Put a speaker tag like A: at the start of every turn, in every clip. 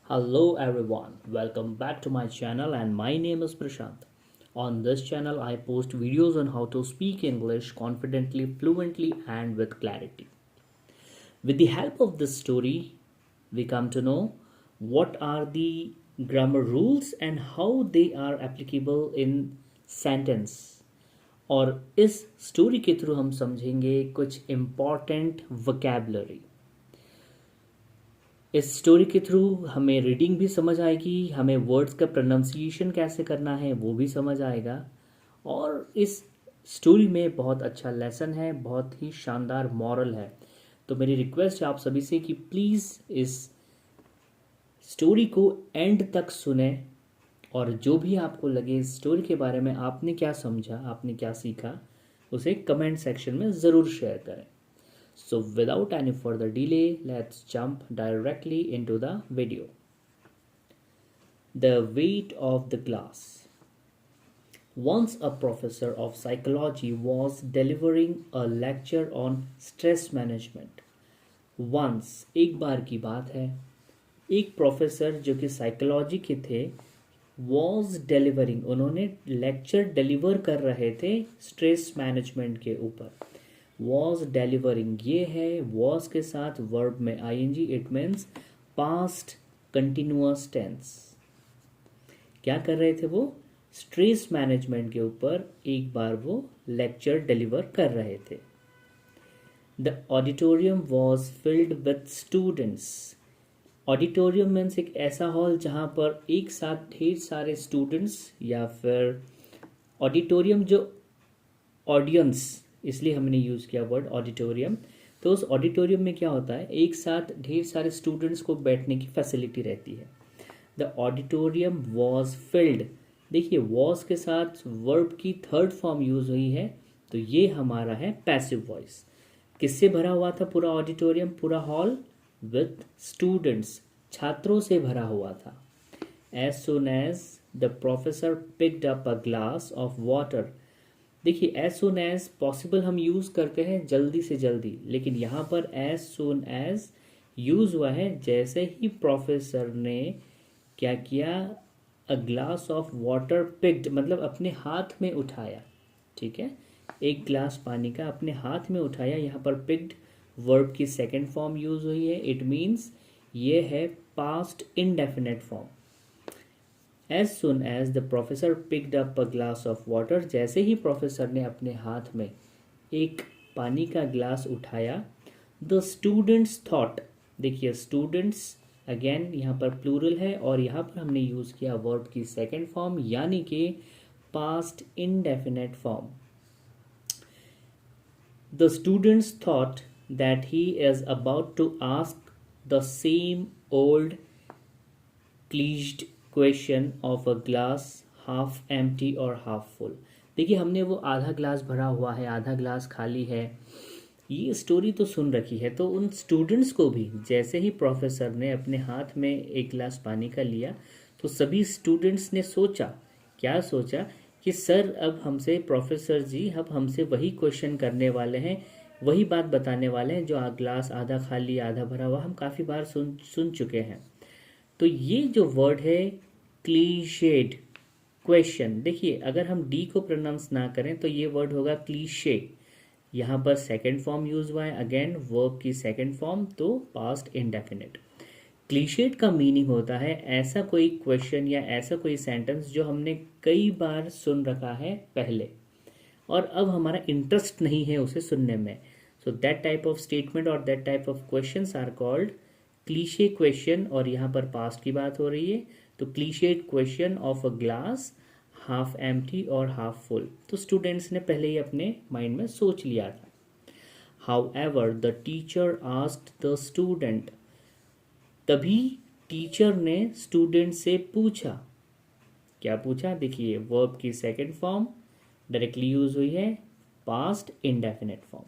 A: Hello everyone, welcome back to my channel and my name is Prashant. On this channel I post videos on how to speak English confidently, fluently and with clarity. With the help of this story, we come to know what are the grammar rules and how they are applicable in sentence. और इस story के through हम समझेंगे कुछ important vocabulary. इस story के through हमें reading भी समझ आएगी, हमें वर्ड्स का प्रोनाउंसिएशन कैसे करना है वो भी समझ आएगा। और इस स्टोरी में बहुत अच्छा लेसन है, बहुत ही शानदार मॉरल है। तो मेरी रिक्वेस्ट है आप सभी से कि प्लीज़ इस स्टोरी को एंड तक सुने और जो भी आपको लगे इस स्टोरी के बारे में, आपने क्या समझा, आपने क्या सीखा, उसे कमेंट सेक्शन में ज़रूर शेयर करें। So without any further delay, let's jump directly into the video. The weight of the glass. Once a professor of psychology was delivering a lecture on stress management. Once, एक बार की बात है, एक professor जो कि psychology के थे was delivering, उन्होंने लेक्चर डिलीवर कर रहे थे स्ट्रेस मैनेजमेंट के ऊपर। was delivering ये है was के साथ verb में ing, it means past continuous tense। क्या कर रहे थे वो? स्ट्रेस मैनेजमेंट के ऊपर एक बार वो लेक्चर डिलीवर कर रहे थे। The auditorium was filled with students. Auditorium means एक ऐसा हॉल जहाँ पर एक साथ ढेर सारे स्टूडेंट्स, या फिर ऑडिटोरियम जो ऑडियंस, इसलिए हमने यूज़ किया वर्ड ऑडिटोरियम। तो उस ऑडिटोरियम में क्या होता है, एक साथ ढेर सारे स्टूडेंट्स को बैठने की फैसिलिटी रहती है। द ऑडिटोरियम वॉज फिल्ड, देखिए वॉज के साथ वर्ब की थर्ड फॉर्म यूज हुई है, तो ये हमारा है पैसिव वॉइस। किससे भरा हुआ था पूरा ऑडिटोरियम, पूरा हॉल? विथ स्टूडेंट्स, छात्रों से भरा हुआ था। As soon as the professor picked up a glass of water, देखिए एज सुन एज पॉसिबल हम यूज़ करते हैं जल्दी से जल्दी, लेकिन यहाँ पर एज सुन एज यूज़ हुआ है जैसे ही प्रोफेसर ने क्या किया, अ ग्लास ऑफ वाटर पिक्ड, मतलब अपने हाथ में उठाया। ठीक है, एक ग्लास पानी का अपने हाथ में उठाया। यहाँ पर पिक्ड वर्ब की सेकेंड फॉर्म यूज हुई है, इट मीन्स ये है past indefinite form. As soon as the professor picked up a glass of water, जैसे ही प्रोफेसर ने अपने हाथ में एक पानी का ग्लास उठाया, द स्टूडेंट्स थॉट, देखिए स्टूडेंट्स अगेन यहाँ पर प्लूरल है और यहाँ पर हमने यूज़ किया वर्ब की सेकेंड फॉर्म यानी कि past indefinite form. The students thought that he is about to ask the same old cliched question of a glass half empty और हाफ फुल। देखिए हमने वो आधा ग्लास भरा हुआ है, आधा ग्लास खाली है, ये स्टोरी तो सुन रखी है। तो उन स्टूडेंट्स को भी जैसे ही प्रोफेसर ने अपने हाथ में एक गिलास पानी का लिया, तो सभी स्टूडेंट्स ने सोचा, क्या सोचा कि सर अब हमसे, प्रोफेसर जी अब हमसे वही क्वेश्चन करने वाले हैं, वही बात बताने वाले हैं जो ग्लास आधा खाली आधा भरा हुआ हम काफ़ी बार सुन चुके हैं। तो ये जो वर्ड है क्लीशेड क्वेश्चन, देखिए अगर हम डी को प्रोनाउंस ना करें तो ये वर्ड होगा क्लीशे। यहाँ पर सेकेंड फॉर्म यूज हुआ है, अगेन वर्ब की सेकेंड फॉर्म, तो पास्ट इंडेफिनिट। क्लीशेड का मीनिंग होता है ऐसा कोई क्वेश्चन या ऐसा कोई सेंटेंस जो हमने कई बार सुन रखा है पहले और अब हमारा इंटरेस्ट नहीं है उसे सुनने में। So that type of statement और that type of questions are called cliche question. और यहाँ पर पास्ट की बात हो रही है, तो clichéd question of a glass half empty और हाफ फुल, तो स्टूडेंट्स ने पहले ही अपने माइंड में सोच लिया था। However the teacher asked the student, तभी टीचर ने स्टूडेंट से पूछा, क्या पूछा, देखिए वर्ब की सेकेंड फॉर्म डायरेक्टली यूज हुई है, पास्ट इंडेफिनेट फॉर्म।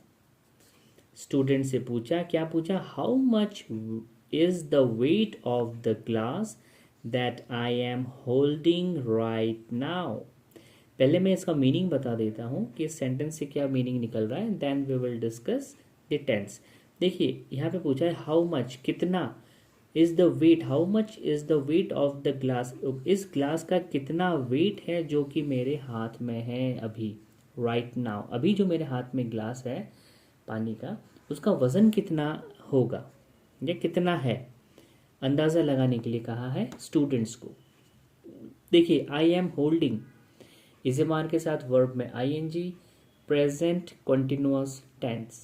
A: स्टूडेंट से पूछा, क्या पूछा, how much is the weight of the glass that I am holding right now. पहले मैं इसका मीनिंग बता देता हूँ कि इस सेंटेंस से क्या मीनिंग निकल रहा है, then we will discuss the tense. देखिए यहाँ पे पूछा है हाउ मच, कितना, is the weight, how much is the weight of the glass, इस ग्लास का कितना वेट है जो कि मेरे हाथ में है अभी, राइट नाउ, अभी जो मेरे हाथ में ग्लास है पानी का, उसका वजन कितना होगा या कितना है, अंदाज़ा लगाने के लिए कहा है स्टूडेंट्स को। देखिए आई एम होल्डिंग, इस बार के साथ वर्ब में आईएनजी, प्रेजेंट कंटिन्यूअस टेंस,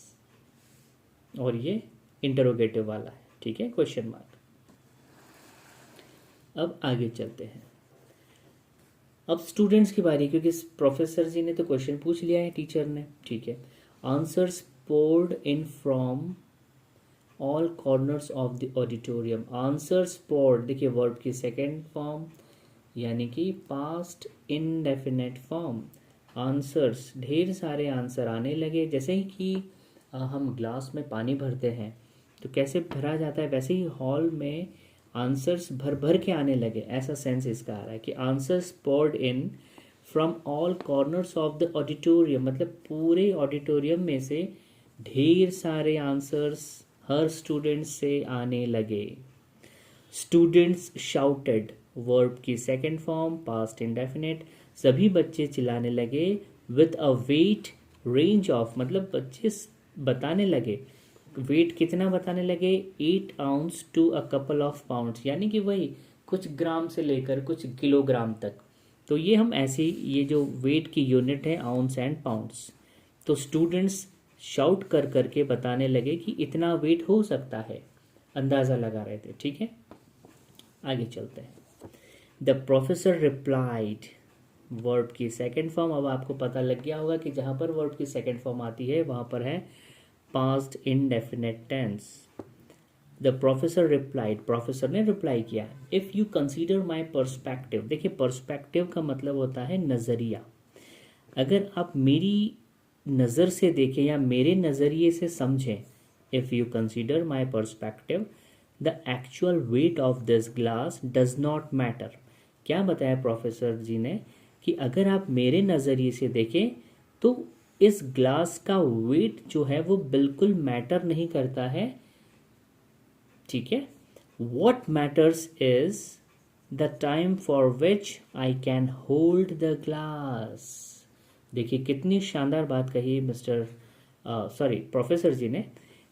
A: और ये इंटरोगेटिव वाला है, ठीक है, क्वेश्चन मार्क। अब आगे चलते हैं, अब स्टूडेंट्स की बारी, क्योंकि प्रोफेसर जी ने तो क्वेश्चन पूछ लिया है टीचर ने, ठीक है। Answers poured in from all corners of the auditorium, answers poured, देखिए वर्ब की सेकेंड फॉर्म यानी कि पास्ट इनडेफिनेट फॉर्म, आंसर्स, ढेर सारे आंसर आने लगे, जैसे ही कि हम ग्लास में पानी भरते हैं तो कैसे भरा जाता है, वैसे ही हॉल में आंसर्स भर भर के आने लगे, ऐसा सेंस इसका आ रहा है कि answers poured in from all corners of the auditorium, मतलब पूरे ऑडिटोरियम में से ढेर सारे आंसर्स हर स्टूडेंट से आने लगे। स्टूडेंट्स शाउटेड, वर्ब की सेकेंड फॉर्म पास्ट इंडेफिनिट, सभी बच्चे चिल्लाने लगे, with a weight range of, मतलब बच्चे बताने लगे, वेट कितना बताने लगे, 8 ounce to a couple of pounds, यानी कि वही कुछ ग्राम से लेकर कुछ किलोग्राम तक। तो ये हम ऐसे, ये जो वेट की यूनिट है आउंस एंड पाउंड्स, तो स्टूडेंट्स शाउट कर करके बताने लगे कि इतना वेट हो सकता है, अंदाज़ा लगा रहे थे, ठीक है। आगे चलते हैं, द प्रोफेसर रिप्लाइड, वर्ब की सेकेंड फॉर्म, अब आपको पता लग गया होगा कि जहाँ पर वर्ब की सेकेंड फॉर्म आती है वहाँ पर है past indefinite tense. The professor replied, professor ने रिप्लाई किया, if you consider my perspective, देखिए पर्सपेक्टिव का मतलब होता है नज़रिया, अगर आप मेरी नज़र से देखें या मेरे नज़रिए से समझें, if you consider my perspective the actual weight of this glass does not matter, क्या बताया प्रोफेसर जी ने कि अगर आप मेरे नज़रिए से देखें तो इस ग्लास का वेट जो है वो बिल्कुल मैटर नहीं करता है, ठीक है। What matters is the time for which I can hold the glass, देखिए कितनी शानदार बात कही मिस्टर प्रोफेसर जी ने,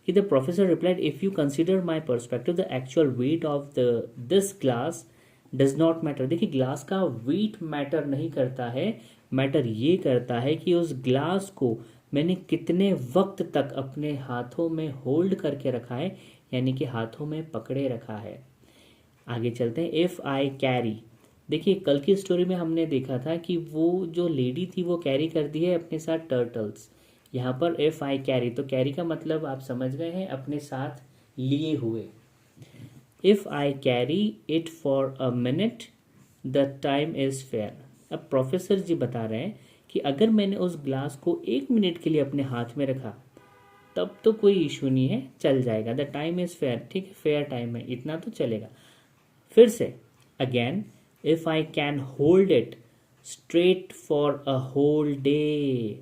A: कि the professor replied, if you consider my perspective the actual wait of the this glass does not matter, देखिए glass का wait matter नहीं करता है, मैटर ये करता है कि उस ग्लास को मैंने कितने वक्त तक अपने हाथों में होल्ड करके रखा है, यानी कि हाथों में पकड़े रखा है। आगे चलते हैं, इफ़ आई कैरी, देखिए कल की स्टोरी में हमने देखा था कि वो जो लेडी थी वो कैरी करती है अपने साथ टर्टल्स, यहाँ पर इफ़ आई कैरी, तो कैरी का मतलब आप समझ गए हैं, अपने साथ लिए हुए। If I carry it for a minute the time is fair, अब प्रोफेसर जी बता रहे हैं कि अगर मैंने उस ग्लास को 1 मिनट के लिए अपने हाथ में रखा तब तो कोई इशू नहीं है, चल जाएगा, द टाइम इज़ फेयर, ठीक है, फेयर टाइम है, इतना तो चलेगा। फिर से again, if I can hold it straight for a whole day,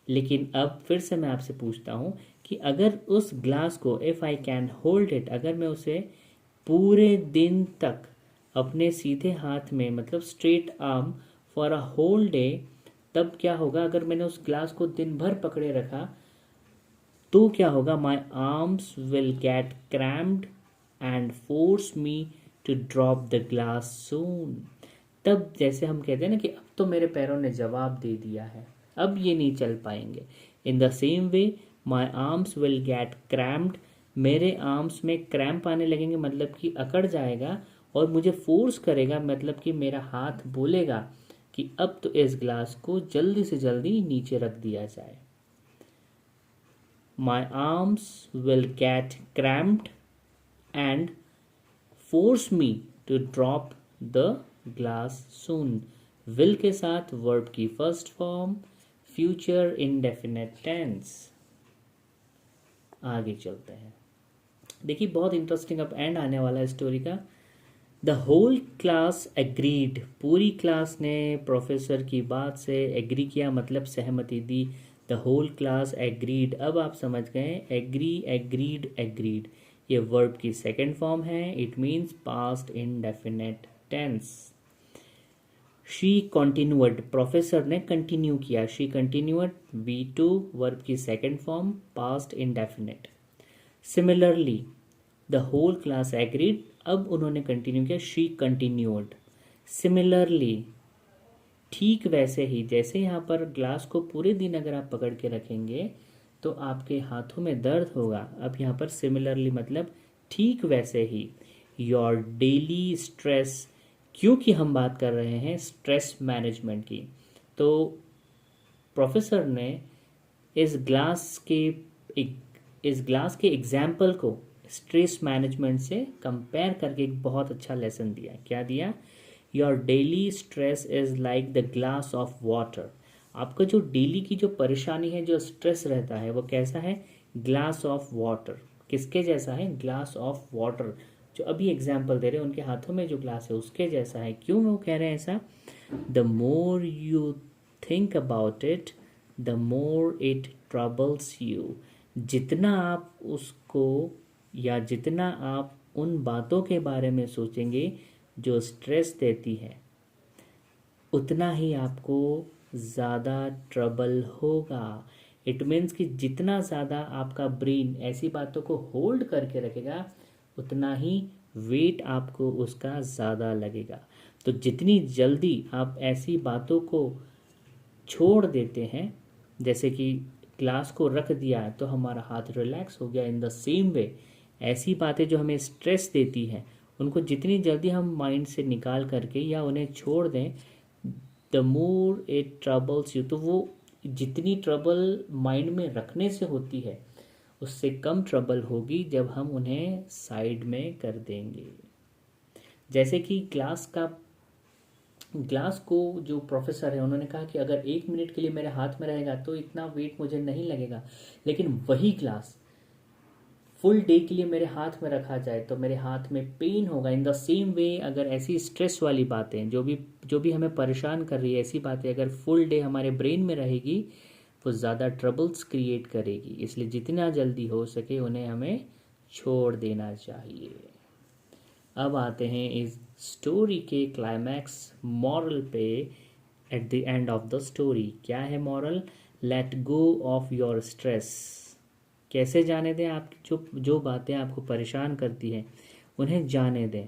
A: लेकिन अब फिर से मैं आपसे पूछता हूँ कि अगर उस ग्लास को, if I can hold it, अगर मैं उसे पूरे दिन तक अपने सीधे हाथ में, मतलब straight arm for a whole day, तब क्या होगा, अगर मैंने उस ग्लास को दिन भर पकड़े रखा तो क्या होगा, my arms will get cramped and force me to drop the glass soon, तब जैसे हम कहते हैं ना कि अब तो मेरे पैरों ने जवाब दे दिया है, अब ये नहीं चल पाएंगे। In the same way my arms will get crammed, मेरे आर्म्स में क्रैम्प आने लगेंगे, मतलब कि अकड़ जाएगा, और मुझे फोर्स करेगा, मतलब कि मेरा हाथ बोलेगा कि अब तो इस ग्लास को जल्दी से जल्दी नीचे रख दिया जाए। My arms will get cramped and force me to drop the glass soon. Will के साथ verb की first form, future indefinite tense. आगे चलते हैं, देखिए बहुत इंटरेस्टिंग अब एंड आने वाला है स्टोरी का। द होल क्लास एग्रीड, पूरी क्लास ने प्रोफेसर की बात से एग्री किया, मतलब सहमति दी। द होल क्लास एग्रीड, अब आप समझ गए, एग्री एग्रीड एग्रीड, ये वर्ब की सेकेंड फॉर्म है, it means past indefinite tense. She continued, professor ने कंटिन्यू किया, शी कंटिन्यूड, V2 वर्ब की second form past indefinite. Similarly the whole class agreed, अब उन्होंने कंटिन्यू किया, शी कंटिन्यूड। सिमिलरली, ठीक वैसे ही, जैसे यहाँ पर ग्लास को पूरे दिन अगर आप पकड़ के रखेंगे तो आपके हाथों में दर्द होगा। अब यहाँ पर सिमिलरली मतलब ठीक वैसे ही। योर डेली स्ट्रेस, क्योंकि हम बात कर रहे हैं स्ट्रेस मैनेजमेंट की, तो प्रोफेसर ने इस ग्लास के इस ग्लास के एग्जाम्पल को स्ट्रेस मैनेजमेंट से कंपेयर करके एक बहुत अच्छा लेसन दिया। क्या दिया? Your daily stress is like the glass of water. आपका जो डेली की जो परेशानी है, जो स्ट्रेस रहता है, वो कैसा है? Glass of water. किसके जैसा है? Glass of water. जो अभी एग्जाम्पल दे रहे हैं, उनके हाथों में जो ग्लास है उसके जैसा है। क्यों वो कह रहे हैं ऐसा? The more you think about it the more it troubles you. जितना आप उसको या जितना आप उन बातों के बारे में सोचेंगे जो स्ट्रेस देती है, उतना ही आपको ज़्यादा ट्रबल होगा। इट मीन्स कि जितना ज़्यादा आपका ब्रेन ऐसी बातों को होल्ड करके रखेगा, उतना ही वेट आपको उसका ज़्यादा लगेगा। तो जितनी जल्दी आप ऐसी बातों को छोड़ देते हैं, जैसे कि ग्लास को रख दिया तो हमारा हाथ रिलैक्स हो गया, इन द सेम वे ऐसी बातें जो हमें स्ट्रेस देती हैं, उनको जितनी जल्दी हम माइंड से निकाल करके या उन्हें छोड़ दें, the more it troubles you, तो वो जितनी ट्रबल माइंड में रखने से होती है, उससे कम ट्रबल होगी जब हम उन्हें साइड में कर देंगे। जैसे कि ग्लास को जो प्रोफेसर है उन्होंने कहा कि अगर 1 मिनट के लिए मेरे हाथ में रहेगा तो इतना वेट मुझे नहीं लगेगा, लेकिन वही ग्लास फुल डे के लिए मेरे हाथ में रखा जाए तो मेरे हाथ में पेन होगा। इन द सेम वे अगर ऐसी स्ट्रेस वाली बातें जो भी हमें परेशान कर रही है, ऐसी बातें अगर फुल डे हमारे ब्रेन में रहेगी, वो ज़्यादा ट्रबल्स क्रिएट करेगी। इसलिए जितना जल्दी हो सके उन्हें हमें छोड़ देना चाहिए। अब आते हैं इस स्टोरी के क्लाइमैक्स मॉरल पे। At the end of the story क्या है moral? Let go of your stress. कैसे जाने दें? आपकी जो बातें आपको परेशान करती हैं उन्हें जाने दें।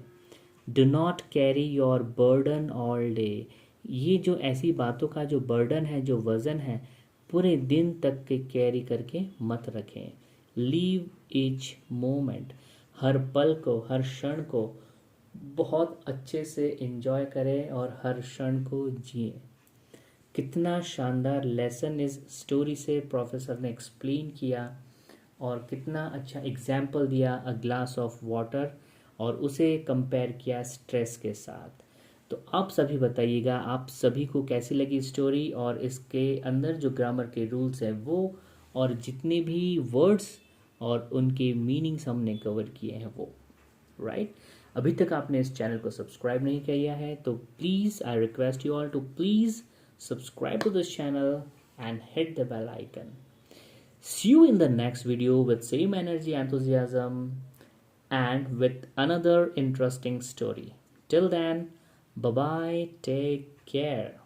A: Do not carry your burden all day. ये जो ऐसी बातों का जो बर्डन है, जो वज़न है, पूरे दिन तक के कैरी करके मत रखें। लीव ईच मोमेंट, हर पल को, हर क्षण को बहुत अच्छे से एंजॉय करें और हर क्षण को जिए। कितना शानदार लेसन इस स्टोरी से प्रोफेसर ने एक्सप्लेन किया और कितना अच्छा एग्जाम्पल दिया अ ग्लास ऑफ वाटर, और उसे कंपेयर किया स्ट्रेस के साथ। तो आप सभी बताइएगा आप सभी को कैसी लगी स्टोरी, और इसके अंदर जो ग्रामर के रूल्स हैं वो, और जितने भी वर्ड्स और उनके मीनिंग्स हमने कवर किए हैं वो, राइट। अभी तक आपने इस चैनल को सब्सक्राइब नहीं किया है तो please I request you all to please subscribe to this channel and hit the bell icon. See you in the next video with same energy, enthusiasm, and with another interesting story. Till then, bye bye, take care.